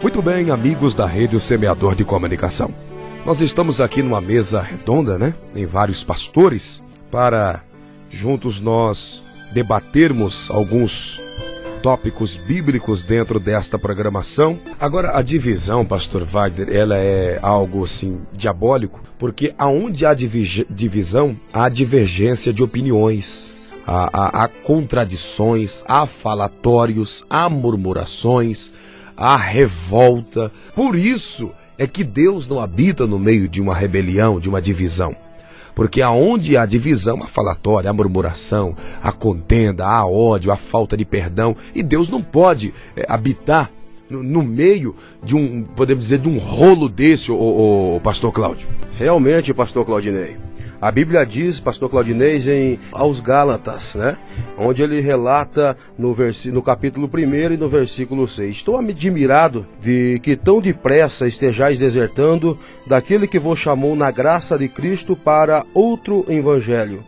Muito bem, amigos da Rede O Semeador de Comunicação. Nós estamos aqui numa mesa redonda, em vários pastores, para juntos nós debatermos alguns tópicos bíblicos dentro desta programação. Agora, a divisão, pastor Wagner, ela é algo assim diabólico, porque aonde há divisão, há divergência de opiniões, há contradições, há falatórios, há murmurações, há revolta. Por isso é que Deus não habita no meio de uma rebelião, de uma divisão. Porque aonde há divisão, há falatório, há murmuração, há contenda, há ódio, há falta de perdão. E Deus não pode habitar no meio de podemos dizer, de um rolo desse, o pastor Cláudio. Realmente, pastor Claudinei. A Bíblia diz, pastor Claudinei, aos Gálatas, onde ele relata no capítulo 1 e no versículo 6. Estou admirado de que tão depressa estejais desertando daquele que vos chamou na graça de Cristo para outro evangelho,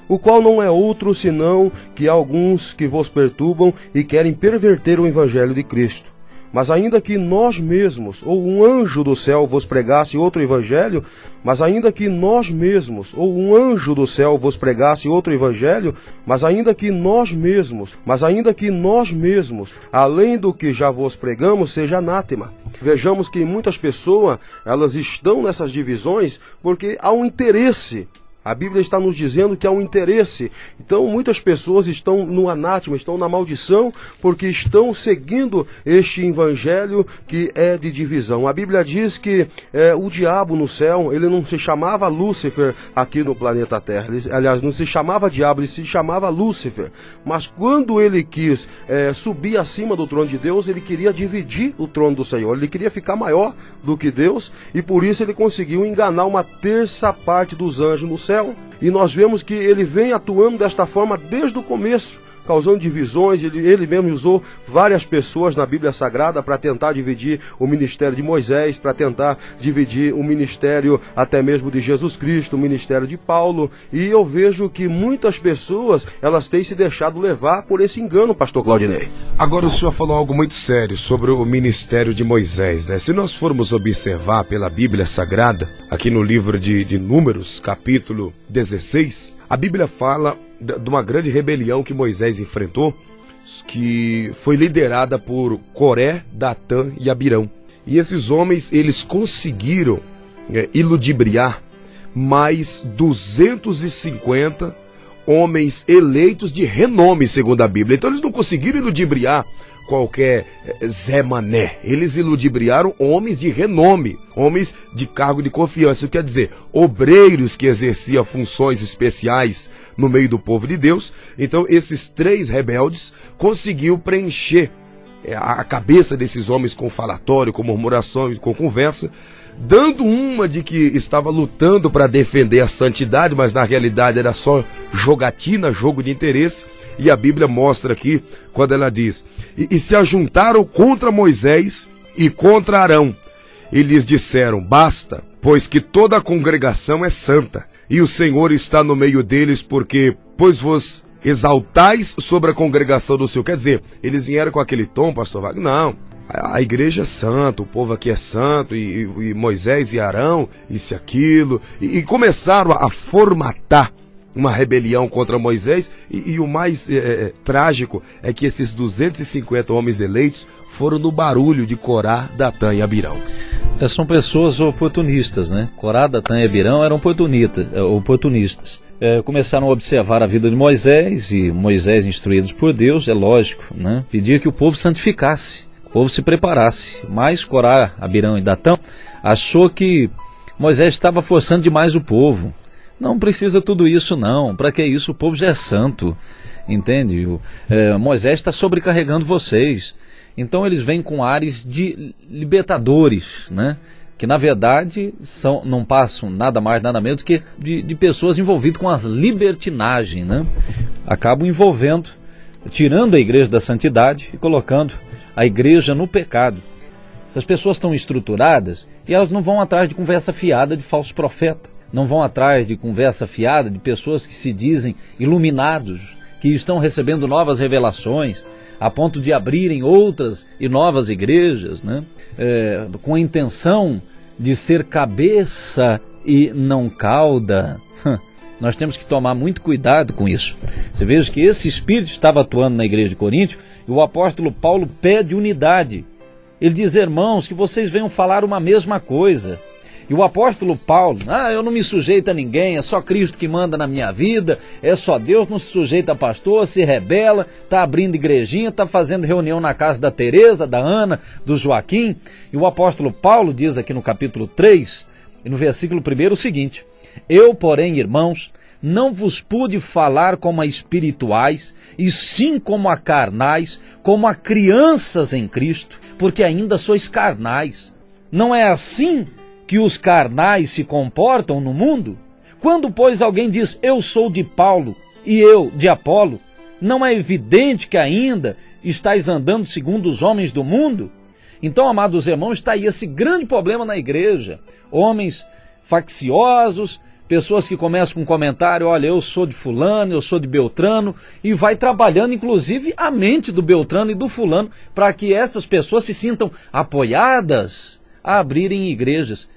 o qual não é outro senão que há alguns que vos perturbam e querem perverter o evangelho de Cristo. Mas ainda que nós mesmos, ou um anjo do céu vos pregasse outro evangelho, mas ainda que nós mesmos, ou um anjo do céu vos pregasse outro evangelho, mas ainda que nós mesmos, além do que já vos pregamos, seja anátema. Vejamos que muitas pessoas, elas estão nessas divisões porque há um interesse. A Bíblia está nos dizendo que há um interesse. Então muitas pessoas estão no anátema, estão na maldição, porque estão seguindo este evangelho que é de divisão. A Bíblia diz que o diabo no céu, ele não se chamava Lúcifer aqui no planeta Terra. Aliás, não se chamava diabo, ele se chamava Lúcifer. Mas quando ele quis subir acima do trono de Deus, ele queria dividir o trono do Senhor. Ele queria ficar maior do que Deus, e por isso ele conseguiu enganar uma terça parte dos anjos no céu. E nós vemos que ele vem atuando desta forma desde o começo, causando divisões. Ele mesmo usou várias pessoas na Bíblia Sagrada para tentar dividir o ministério de Moisés, para tentar dividir o ministério até mesmo de Jesus Cristo, o ministério de Paulo. E eu vejo que muitas pessoas, elas têm se deixado levar por esse engano, pastor Claudinei. Agora o senhor falou algo muito sério sobre o ministério de Moisés, Se nós formos observar pela Bíblia Sagrada, aqui no livro de Números, capítulo 16, a Bíblia fala de uma grande rebelião que Moisés enfrentou, que foi liderada por Coré, Datã e Abirão. E esses homens, eles conseguiram iludibriar mais 250 homens eleitos de renome, segundo a Bíblia. Então eles não conseguiram iludibriar qualquer Zé Mané. Eles iludibriaram homens de renome, homens de cargo de confiança. Isso quer dizer, obreiros que exerciam funções especiais no meio do povo de Deus. Então esses 3 rebeldes conseguiu preencher a cabeça desses homens com falatório, com murmuração, com conversa, dando uma de que estava lutando para defender a santidade, mas na realidade era só jogatina, jogo de interesse. E a Bíblia mostra aqui, quando ela diz: e se ajuntaram contra Moisés e contra Arão, e lhes disseram: basta, pois que toda a congregação é santa, e o Senhor está no meio deles, pois vos exaltais sobre a congregação do Senhor. Quer dizer, eles vieram com aquele tom, pastor Wagner? Não, a igreja é santa, o povo aqui é santo, e Moisés e Arão, isso e aquilo, e começaram a formatar uma rebelião contra Moisés, e o mais trágico é que esses 250 homens eleitos foram no barulho de Corá, Datã e Abirão. São pessoas oportunistas, Corá, Datã e Abirão eram oportunistas. Começaram a observar a vida de Moisés, e Moisés, instruídos por Deus, é lógico, pedia que o povo santificasse, o povo se preparasse. Mas Corá, Abirão e Datã achou que Moisés estava forçando demais o povo. Não precisa tudo isso não, para que isso? O povo já é santo, entende? Moisés está sobrecarregando vocês. Então eles vêm com ares de libertadores, que na verdade não passam nada mais, nada menos que de pessoas envolvidas com a libertinagem, Acabam envolvendo, tirando a igreja da santidade e colocando a igreja no pecado. Essas pessoas estão estruturadas e elas não vão atrás de conversa fiada de falso profeta. Não vão atrás de conversa fiada de pessoas que se dizem iluminados, que estão recebendo novas revelações. a ponto de abrirem outras e novas igrejas, né? Com a intenção de ser cabeça e não cauda. Nós temos que tomar muito cuidado com isso. Você veja que esse espírito estava atuando na igreja de Coríntio, e o apóstolo Paulo pede unidade. Ele diz: irmãos, que vocês venham falar uma mesma coisa. E o apóstolo Paulo: eu não me sujeito a ninguém, é só Cristo que manda na minha vida, é só Deus, não se sujeita a pastor, se rebela, está abrindo igrejinha, está fazendo reunião na casa da Teresa, da Ana, do Joaquim. E o apóstolo Paulo diz aqui no capítulo 3, e no versículo 1 o seguinte: eu, porém, irmãos, não vos pude falar como a espirituais, e sim como a carnais, como a crianças em Cristo, porque ainda sois carnais. Não é assim que os carnais se comportam no mundo? Quando, pois, alguém diz: eu sou de Paulo e eu de Apolo, não é evidente que ainda estáis andando segundo os homens do mundo? Então, amados irmãos, está aí esse grande problema na igreja. Homens facciosos, pessoas que começam com um comentário: olha, eu sou de fulano, eu sou de Beltrano, e vai trabalhando inclusive a mente do Beltrano e do fulano para que estas pessoas se sintam apoiadas a abrirem igrejas.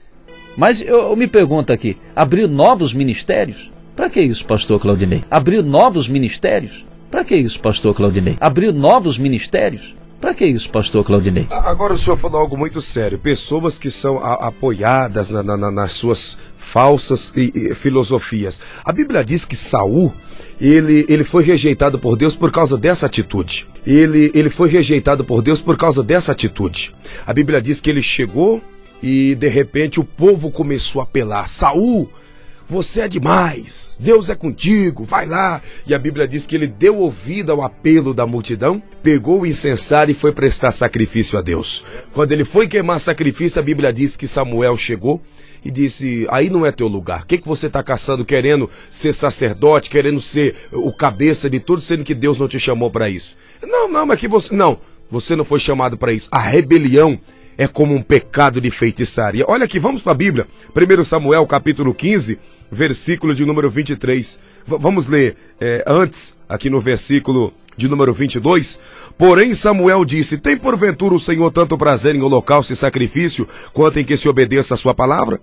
Mas eu me pergunto aqui: abrir novos ministérios? Para que isso, pastor Claudinei? Abrir novos ministérios? Para que isso, pastor Claudinei? Abrir novos ministérios? Para que isso, pastor Claudinei? Agora o senhor falou algo muito sério. Pessoas que são apoiadas nas suas falsas filosofias. A Bíblia diz que Saul, ele foi rejeitado por Deus por causa dessa atitude. Ele foi rejeitado por Deus por causa dessa atitude. A Bíblia diz que ele chegou e de repente o povo começou a apelar: Saul, você é demais, Deus é contigo, vai lá. E a Bíblia diz que ele deu ouvido ao apelo da multidão, pegou o incensário e foi prestar sacrifício a Deus. Quando ele foi queimar sacrifício, a Bíblia diz que Samuel chegou e disse: aí não é teu lugar. O que você está caçando, querendo ser sacerdote, querendo ser o cabeça de tudo, sendo que Deus não te chamou para isso? Não, mas que você... Não, você não foi chamado para isso. A rebelião é como um pecado de feitiçaria. Olha aqui, vamos para a Bíblia. 1 Samuel, capítulo 15, versículo de número 23. Vamos ler antes, aqui no versículo de número 22. Porém Samuel disse: tem porventura o Senhor tanto prazer em holocausto e sacrifício, quanto em que se obedeça a sua palavra?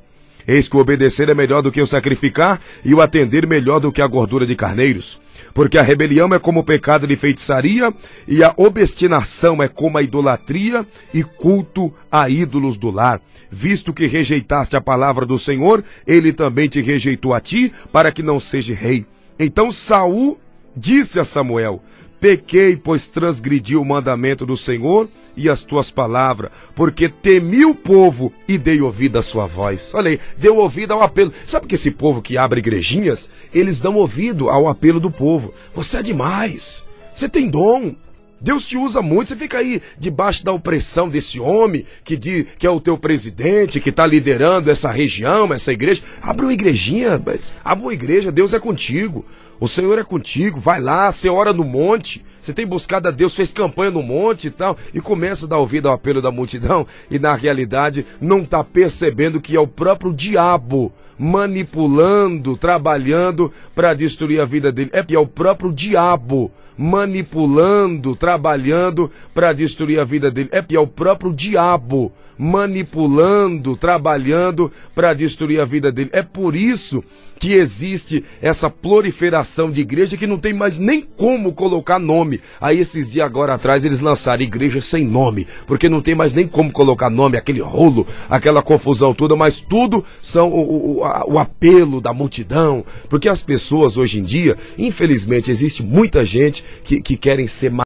Eis que o obedecer é melhor do que o sacrificar, e o atender melhor do que a gordura de carneiros. Porque a rebelião é como o pecado de feitiçaria, e a obstinação é como a idolatria e culto a ídolos do lar. Visto que rejeitaste a palavra do Senhor, ele também te rejeitou a ti, para que não seja rei. Então Saul disse a Samuel: pequei, pois transgredi o mandamento do Senhor e as tuas palavras, porque temi o povo e dei ouvido à sua voz. Olha aí, deu ouvido ao apelo. Sabe que esse povo que abre igrejinhas, eles dão ouvido ao apelo do povo. Você é demais, você tem dom, Deus te usa muito. Você fica aí debaixo da opressão desse homem que é o teu presidente, que está liderando essa região, essa igreja. Abre uma igrejinha, abre uma igreja, Deus é contigo. O Senhor é contigo, vai lá, você ora no monte, você tem buscado a Deus, fez campanha no monte e tal, e começa a dar ouvido ao apelo da multidão, e na realidade não está percebendo que é o próprio diabo manipulando, trabalhando para destruir a vida dele. É o próprio diabo manipulando, trabalhando para destruir a vida dele. É o próprio diabo manipulando, trabalhando para destruir a vida dele. É por isso que existe essa proliferação de igreja que não tem mais nem como colocar nome. Aí esses dias agora atrás eles lançaram igreja sem nome, porque não tem mais nem como colocar nome, aquele rolo, aquela confusão toda, mas tudo são o apelo da multidão, porque as pessoas hoje em dia, infelizmente, existe muita gente que querem ser